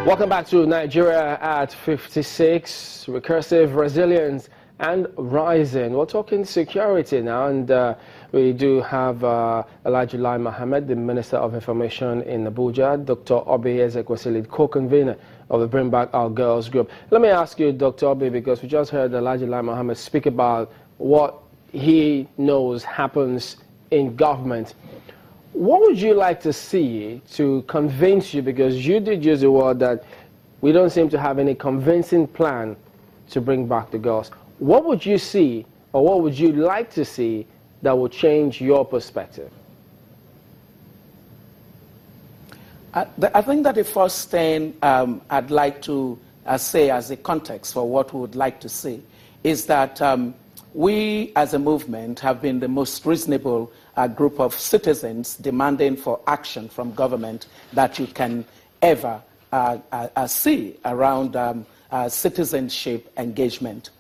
Welcome back to Nigeria at 56, recursive resilience and rising. We're talking security now, and we do have Alhaji Lai Mohammed, the Minister of Information in Abuja, Dr. Obi Ezekwesili, co-convener of the Bring Back Our Girls group. Let me ask you, Dr. Obi, because we just heard Alhaji Lai Mohammed speak about what he knows happens in government. What would you like to see to convince you, because you did use the word that we don't seem to have any convincing plan to bring back the girls. What would you see, or what would you like to see that will change your perspective? I think that the first thing I'd like to say as a context for what we would like to see is that we as a movement have been the most reasonable group of citizens demanding for action from government that you can ever see around citizenship engagement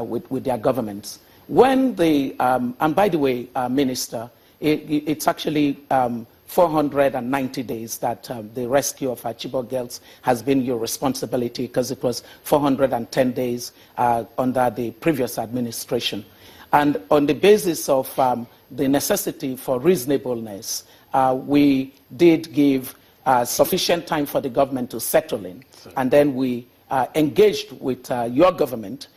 with their governments. When the, and by the way, Minister, it's actually 490 days that the rescue of our Chibok girls has been your responsibility, because it was 410 days under the previous administration. And on the basis of the necessity for reasonableness, we did give sufficient time for the government to settle in. And then we engaged with your government,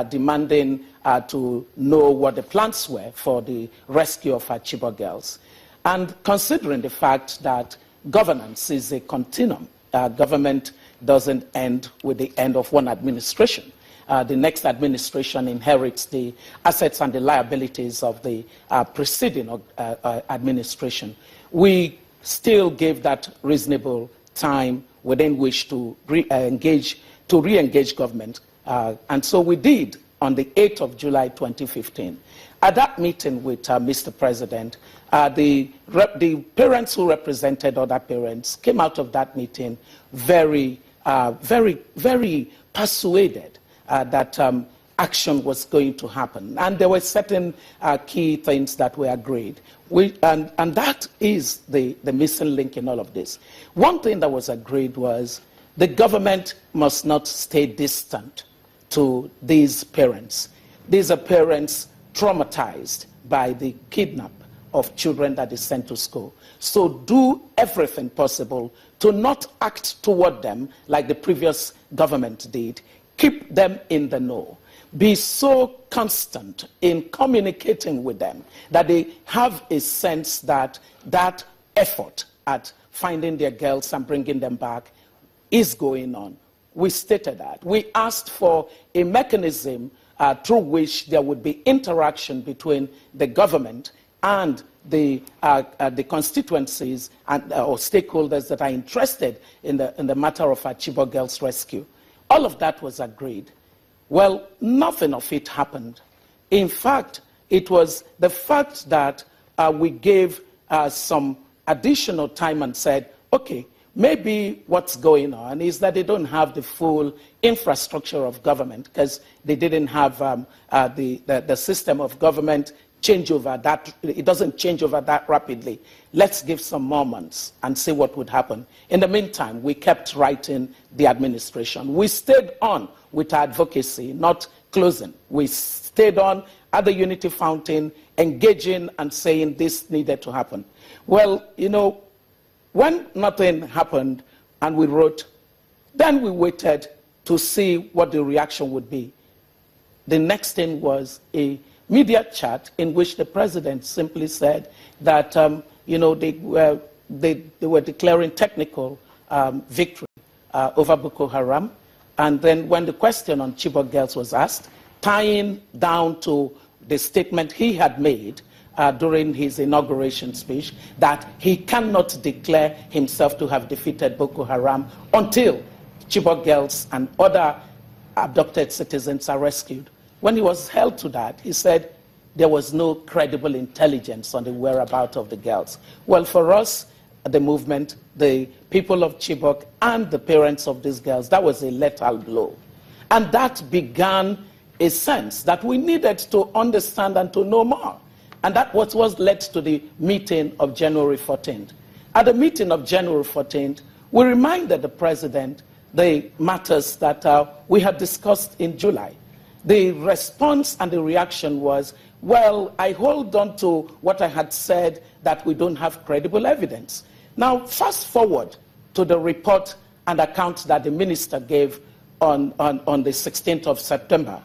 demanding to know what the plans were for the rescue of our Chibok girls. And considering the fact that governance is a continuum, government doesn't end with the end of one administration. The next administration inherits the assets and the liabilities of the preceding administration. We still gave that reasonable time within which to re-engage government. And so we did on the 8th of July 2015. At that meeting with Mr. President, the parents who represented other parents came out of that meeting very persuaded that action was going to happen. And there were certain key things that were agreed. And that is the missing link in all of this. One thing that was agreed was the government must not stay distant to these parents. These are parents traumatized by the kidnap of children that is sent to school. So do everything possible to not act toward them like the previous government did. Keep them in the know. Be so constant in communicating with them that they have a sense that that effort at finding their girls and bringing them back is going on. We stated that. We asked for a mechanism through which there would be interaction between the government and the constituencies and, or stakeholders that are interested in the matter of our Chibok girls rescue. All of that was agreed. Well, nothing of it happened. In fact, it was the fact that we gave some additional time and said, okay, maybe what's going on is that they don't have the full infrastructure of government, because they didn't have the system of government change over that. It doesn't change over that rapidly. Let's give some more months and see what would happen. In the meantime, we kept writing the administration. We stayed on with our advocacy, not closing. We stayed on at the Unity Fountain, engaging and saying this needed to happen. Well, you know, when nothing happened and we wrote, then we waited to see what the reaction would be. The next thing was a media chat in which the president simply said that you know, they were declaring technical victory over Boko Haram. And then when the question on Chibok girls was asked, tying down to the statement he had made during his inauguration speech, that he cannot declare himself to have defeated Boko Haram until Chibok girls and other abducted citizens are rescued. When he was held to that, he said there was no credible intelligence on the whereabouts of the girls. Well, for us, the movement, the people of Chibok and the parents of these girls, that was a lethal blow. And that began a sense that we needed to understand and to know more. And that was what led to the meeting of January 14th. At the meeting of January 14th, we reminded the president the matters that we had discussed in July. The response and the reaction was, well, I hold on to what I had said, that we don't have credible evidence. Now, fast forward to the report and account that the minister gave on the 16th of September.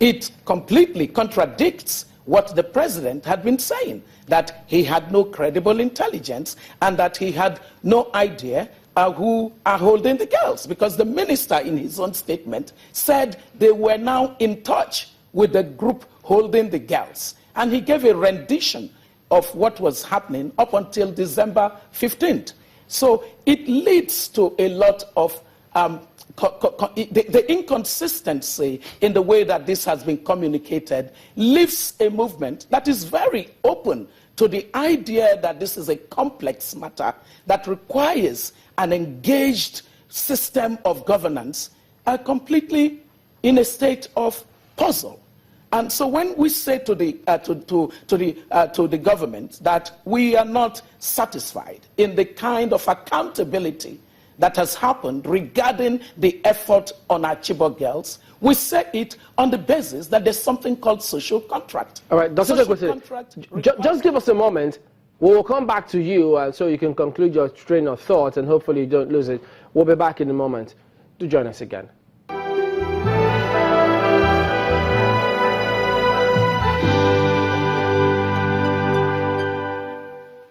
It completely contradicts what the president had been saying, that he had no credible intelligence and that he had no idea who are holding the girls, because the minister in his own statement said they were now in touch with the group holding the girls. And he gave a rendition of what was happening up until December 15th. So it leads to a lot of the inconsistency in the way that this has been communicated leaves a movement that is very open to the idea that this is a complex matter that requires an engaged system of governance, completely in a state of puzzle. And so when we say to the government that we are not satisfied in the kind of accountability that has happened regarding the effort on our Chibok girls, we say it on the basis that there's something called social contract. All right, Dr. Just give us a moment. We'll come back to you so you can conclude your train of thought, and hopefully you don't lose it. We'll be back in a moment. Do join us again.